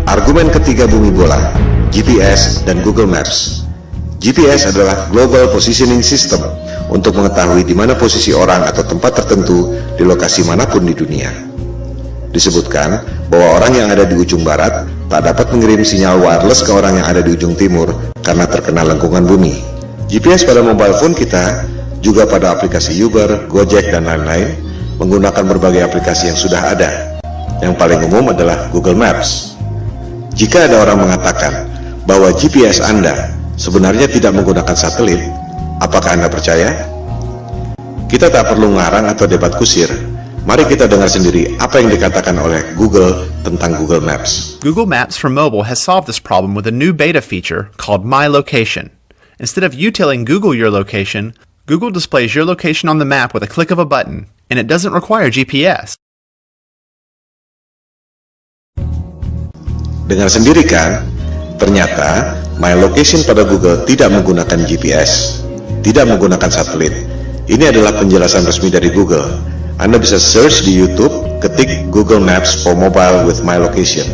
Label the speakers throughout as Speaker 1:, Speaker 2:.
Speaker 1: Argumen ketiga bumi bola, GPS dan Google Maps. GPS adalah Global Positioning System untuk mengetahui di mana posisi orang atau tempat tertentu di lokasi manapun di dunia. Disebutkan bahwa orang yang ada di ujung barat tak dapat mengirim sinyal wireless ke orang yang ada di ujung timur karena terkena lengkungan bumi. GPS pada mobile phone kita, juga pada aplikasi Uber, Gojek, dan lain-lain, menggunakan berbagai aplikasi yang sudah ada. Yang paling umum adalah Google Maps. Jika ada orang mengatakan bahwa GPS Anda sebenarnya tidak menggunakan satelit, apakah Anda percaya? Kita tak perlu ngarang atau debat kusir. Mari kita dengar sendiri apa yang dikatakan oleh Google tentang Google Maps.
Speaker 2: Google Maps for mobile has solved this problem with a new beta feature called My Location. Instead of you telling Google your location, Google displays your location on the map with a click of a button, and it doesn't require GPS.
Speaker 1: Dengar sendiri kan? Ternyata My Location pada Google tidak menggunakan GPS, tidak menggunakan satelit. Ini adalah penjelasan resmi dari Google. Anda bisa search di YouTube, ketik Google Maps for Mobile with My Location.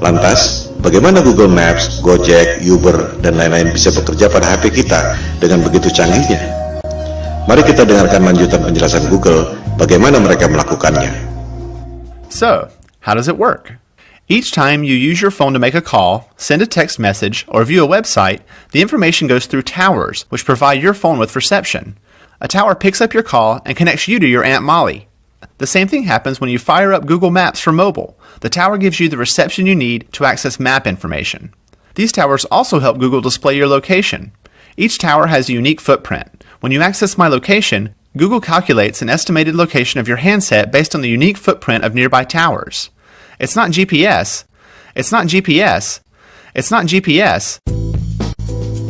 Speaker 1: Lantas, bagaimana Google Maps, Gojek, Uber, dan lain-lain bisa bekerja pada HP kita dengan begitu canggihnya? Mari kita dengarkan lanjutan penjelasan Google bagaimana mereka melakukannya.
Speaker 2: So, how does it work? Each time you use your phone to make a call, send a text message, or view a website, the information goes through towers, which provide your phone with reception. A tower picks up your call and connects you to your Aunt Molly. The same thing happens when you fire up Google Maps for mobile. The tower gives you the reception you need to access map information. These towers also help Google display your location. Each tower has a unique footprint. When you access My Location, Google calculates an estimated location of your handset based on the unique footprint of nearby towers. It's not GPS. It's not GPS. It's not GPS.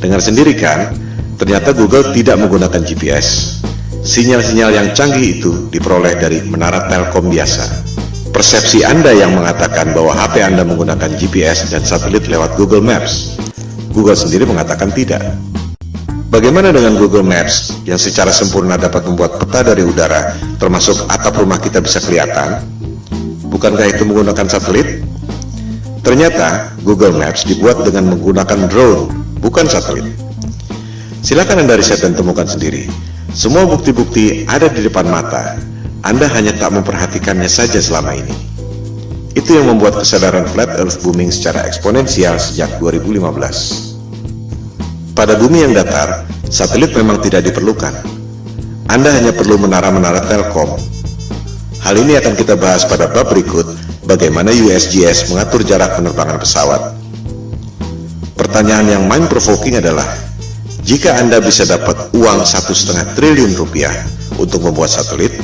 Speaker 1: Dengar sendiri kan? Ternyata Google tidak menggunakan GPS. Sinyal-sinyal yang canggih itu diperoleh dari menara Telkom biasa. Persepsi Anda yang mengatakan bahwa HP Anda menggunakan GPS dan satelit lewat Google Maps. Google sendiri mengatakan tidak. Bagaimana dengan Google Maps yang secara sempurna dapat membuat peta dari udara, termasuk atap rumah kita bisa kelihatan? Bukankah itu menggunakan satelit? Ternyata Google Maps dibuat dengan menggunakan drone, bukan satelit. Silakan Anda riset dan temukan sendiri. Semua bukti-bukti ada di depan mata. Anda hanya tak memperhatikannya saja selama ini. Itu yang membuat kesadaran flat earth booming secara eksponensial sejak 2015. Pada bumi yang datar, satelit memang tidak diperlukan. Anda hanya perlu menara-menara Telkom. Hal ini akan kita bahas pada bab berikut, bagaimana USGS mengatur jarak penerbangan pesawat. Pertanyaan yang mind-provoking adalah, jika Anda bisa dapat uang 1,5 triliun rupiah untuk membuat satelit,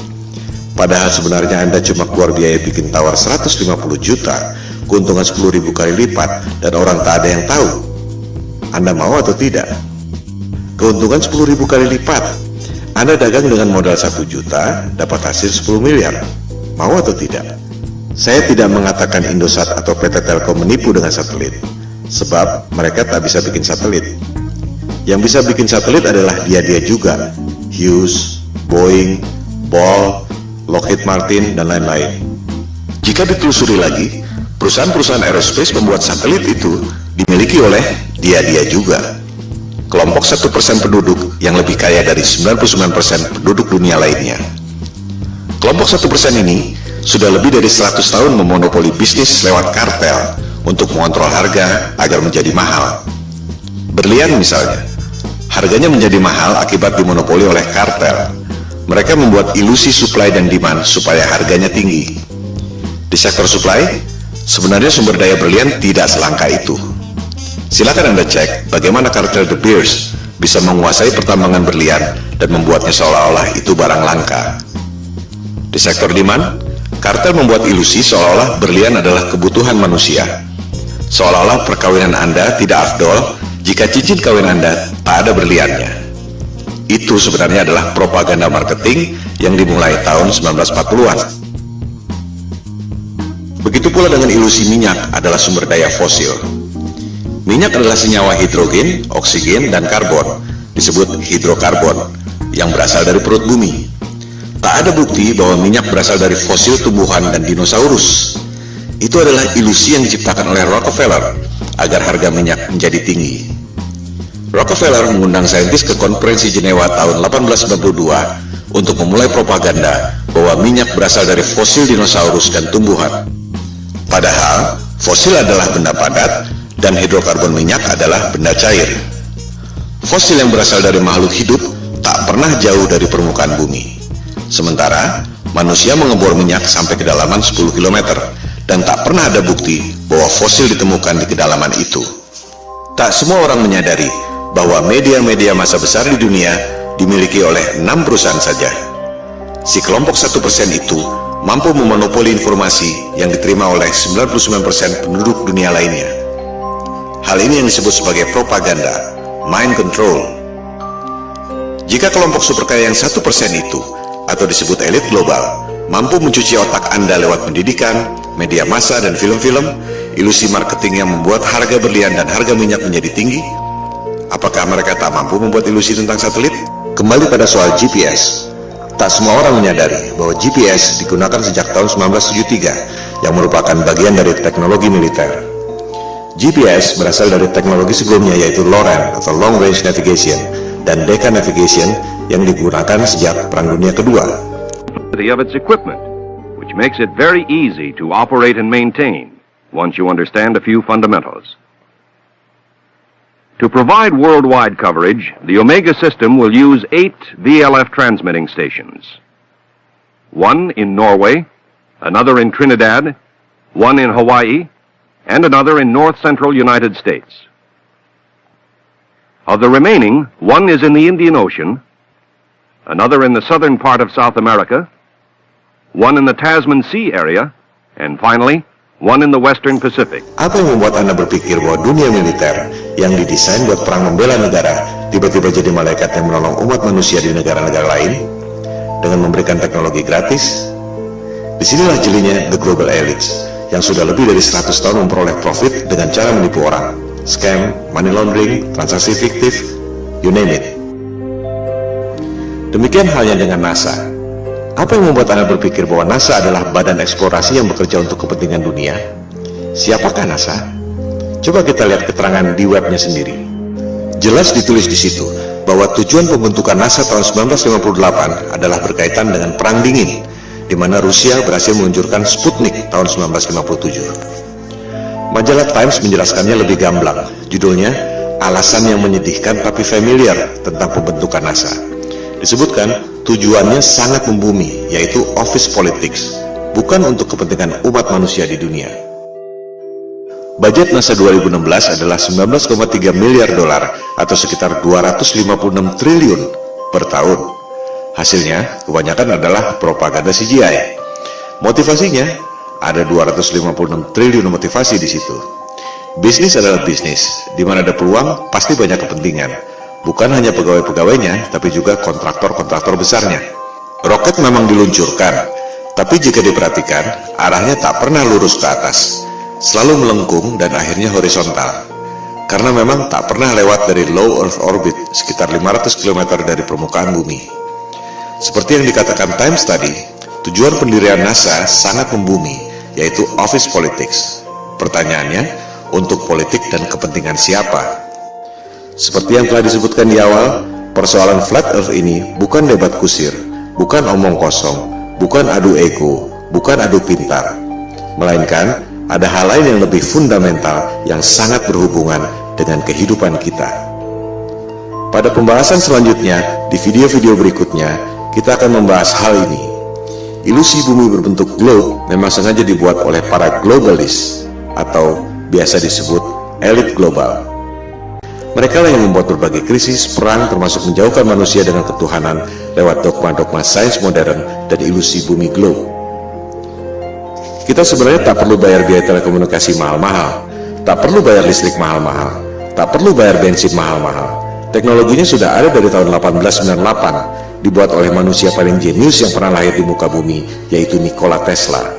Speaker 1: padahal sebenarnya Anda cuma keluar biaya bikin tower 150 juta, keuntungan 10.000 kali lipat, dan orang tak ada yang tahu, Anda mau atau tidak? Keuntungan 10.000 kali lipat. Anda dagang dengan modal 1 juta, dapat hasil 10 miliar. Mau atau tidak? Saya tidak mengatakan Indosat atau PT Telkom menipu dengan satelit, sebab mereka tak bisa bikin satelit. Yang bisa bikin satelit adalah dia-dia juga, Hughes, Boeing, Ball, Lockheed Martin, dan lain-lain. Jika ditelusuri lagi, perusahaan-perusahaan aerospace membuat satelit itu dimiliki oleh dia-dia juga. Kelompok 1% penduduk yang lebih kaya dari 99% penduduk dunia lainnya. Kelompok 1% ini sudah lebih dari 100 tahun memonopoli bisnis lewat kartel untuk mengontrol harga agar menjadi mahal. Berlian misalnya, harganya menjadi mahal akibat dimonopoli oleh kartel. Mereka membuat ilusi supply dan demand supaya harganya tinggi. Di sektor supply, sebenarnya sumber daya berlian tidak selangka itu. Silakan Anda cek bagaimana kartel De Beers bisa menguasai pertambangan berlian dan membuatnya seolah-olah itu barang langka. Di sektor demand, kartel membuat ilusi seolah-olah berlian adalah kebutuhan manusia. Seolah-olah perkawinan Anda tidak afdol jika cincin kawin Anda tak ada berliannya. Itu sebenarnya adalah propaganda marketing yang dimulai tahun 1940-an. Begitu pula dengan ilusi minyak adalah sumber daya fosil. Minyak adalah senyawa hidrogen, oksigen, dan karbon, disebut hidrokarbon, yang berasal dari perut bumi. Tak ada bukti bahwa minyak berasal dari fosil tumbuhan dan dinosaurus. Itu adalah ilusi yang diciptakan oleh Rockefeller agar harga minyak menjadi tinggi. Rockefeller mengundang saintis ke konferensi Jenewa tahun 1892 untuk memulai propaganda bahwa minyak berasal dari fosil dinosaurus dan tumbuhan. Padahal, fosil adalah benda padat dan hidrokarbon minyak adalah benda cair. Fosil yang berasal dari makhluk hidup tak pernah jauh dari permukaan bumi. Sementara, manusia mengebor minyak sampai kedalaman 10 km dan tak pernah ada bukti bahwa fosil ditemukan di kedalaman itu. Tak semua orang menyadari bahwa media-media massa besar di dunia dimiliki oleh 6 perusahaan saja. Si kelompok 1% itu mampu memonopoli informasi yang diterima oleh 99% penduduk dunia lainnya. Hal ini yang disebut sebagai propaganda, mind control. Jika kelompok super kaya yang 1% itu, atau disebut elit global, mampu mencuci otak Anda lewat pendidikan, media massa, dan film-film, ilusi marketing yang membuat harga berlian dan harga minyak menjadi tinggi, apakah mereka tak mampu membuat ilusi tentang satelit? Kembali pada soal GPS. Tak semua orang menyadari bahwa GPS digunakan sejak tahun 1973 yang merupakan bagian dari teknologi militer. GPS berasal dari teknologi sebelumnya yaitu LORAN atau Long Range Navigation dan Decca Navigation yang digunakan sejak Perang Dunia Kedua.
Speaker 3: Of its equipment, which makes it very easy to operate and maintain once you understand a few fundamentals. To provide worldwide coverage, the Omega system will use 8 VLF transmitting stations. One in Norway, another in Trinidad, one in Hawaii, and another in north-central United States. Of the remaining, one is in the Indian Ocean, another in the southern part of South America, one in the Tasman Sea area, and finally, one in the Western Pacific.
Speaker 1: Apa yang membuat Anda berpikir bahwa dunia militer yang didesain buat perang membela negara tiba-tiba jadi malaikat yang menolong umat manusia di negara-negara lain dengan memberikan teknologi gratis? Disinilah jelinya the global elites yang sudah lebih dari 100 tahun memperoleh profit dengan cara menipu orang, scam, money laundering, transaksi fiktif, you name it. Demikian halnya dengan NASA. Apa yang membuat Anda berpikir bahwa NASA adalah badan eksplorasi yang bekerja untuk kepentingan dunia? Siapakah NASA? Coba kita lihat keterangan di webnya sendiri. Jelas ditulis di situ bahwa tujuan pembentukan NASA tahun 1958 adalah berkaitan dengan Perang Dingin, di mana Rusia berhasil meluncurkan Sputnik tahun 1957. Majalah Times menjelaskannya lebih gamblang. Judulnya, Alasan yang Menyedihkan Tapi Familiar tentang Pembentukan NASA. Disebutkan, tujuannya sangat membumi, yaitu office politics, bukan untuk kepentingan umat manusia di dunia. Budget NASA 2016 adalah 19,3 miliar dolar atau sekitar 256 triliun per tahun. Hasilnya, kebanyakan adalah propaganda CGI. Motivasinya, ada 256 triliun motivasi di situ. Bisnis adalah bisnis, di mana ada peluang, pasti banyak kepentingan. Bukan hanya pegawai-pegawainya, tapi juga kontraktor-kontraktor besarnya. Roket memang diluncurkan, tapi jika diperhatikan, arahnya tak pernah lurus ke atas, selalu melengkung dan akhirnya horizontal. Karena memang tak pernah lewat dari low Earth orbit, sekitar 500 km dari permukaan bumi. Seperti yang dikatakan Times tadi, tujuan pendirian NASA sangat membumi, yaitu office politics. Pertanyaannya, untuk politik dan kepentingan siapa? Seperti yang telah disebutkan di awal, persoalan flat earth ini bukan debat kusir, bukan omong kosong, bukan adu ego, bukan adu pintar, melainkan ada hal lain yang lebih fundamental yang sangat berhubungan dengan kehidupan kita. Pada pembahasan selanjutnya, di video-video berikutnya, kita akan membahas hal ini. Ilusi bumi berbentuk globe memang sengaja dibuat oleh para globalis atau biasa disebut elit global. Mereka lah yang membuat berbagai krisis, perang, termasuk menjauhkan manusia dengan ketuhanan lewat dogma-dogma sains modern dan ilusi bumi globe. Kita sebenarnya tak perlu bayar biaya telekomunikasi mahal-mahal, tak perlu bayar listrik mahal-mahal, tak perlu bayar bensin mahal-mahal. Teknologinya sudah ada dari tahun 1898, dibuat oleh manusia paling jenius yang pernah lahir di muka bumi, yaitu Nikola Tesla.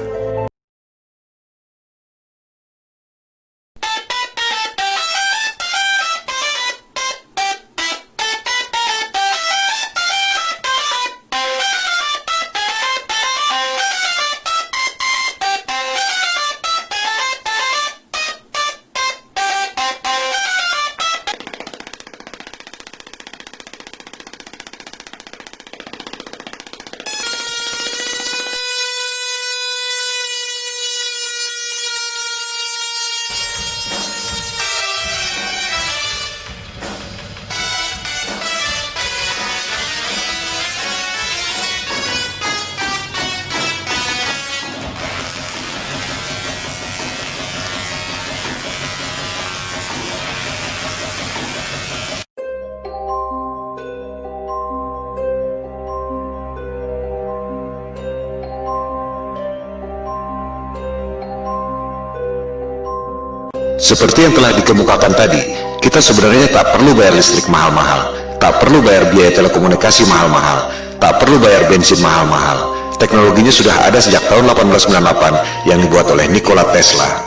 Speaker 1: Seperti yang telah dikemukakan tadi, kita sebenarnya tak perlu bayar listrik mahal-mahal, tak perlu bayar biaya telekomunikasi mahal-mahal, tak perlu bayar bensin mahal-mahal. Teknologinya sudah ada sejak tahun 1898 yang dibuat oleh Nikola Tesla.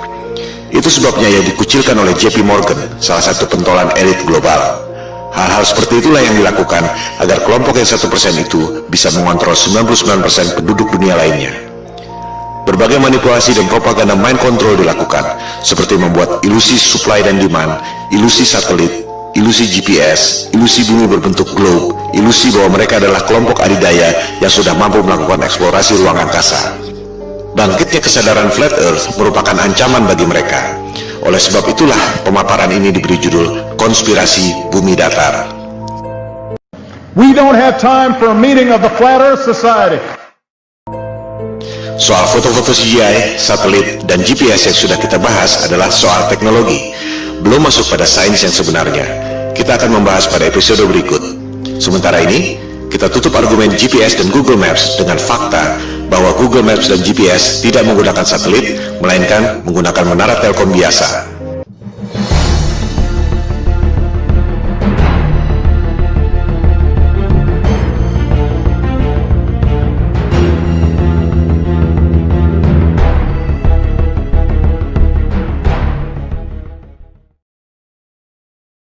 Speaker 1: Itu sebabnya ia dikucilkan oleh JP Morgan, salah satu pentolan elit global. Hal-hal seperti itulah yang dilakukan agar kelompok yang 1% itu bisa mengontrol 99% penduduk dunia lainnya. Berbagai manipulasi dan propaganda mind control dilakukan, seperti membuat ilusi supply dan demand, ilusi satelit, ilusi GPS, ilusi bumi berbentuk globe, ilusi bahwa mereka adalah kelompok adidaya yang sudah mampu melakukan eksplorasi ruang angkasa. Bangkitnya kesadaran flat earth merupakan ancaman bagi mereka. Oleh sebab itulah pemaparan ini diberi judul Konspirasi Bumi Datar.
Speaker 4: We don't have time for a meeting of the Flat Earth Society.
Speaker 1: Soal foto-foto CGI, satelit, dan GPS yang sudah kita bahas adalah soal teknologi, belum masuk pada sains yang sebenarnya. Kita akan membahas pada episode berikut. Sementara ini, kita tutup argumen GPS dan Google Maps dengan fakta bahwa Google Maps dan GPS tidak menggunakan satelit, melainkan menggunakan menara telkom biasa.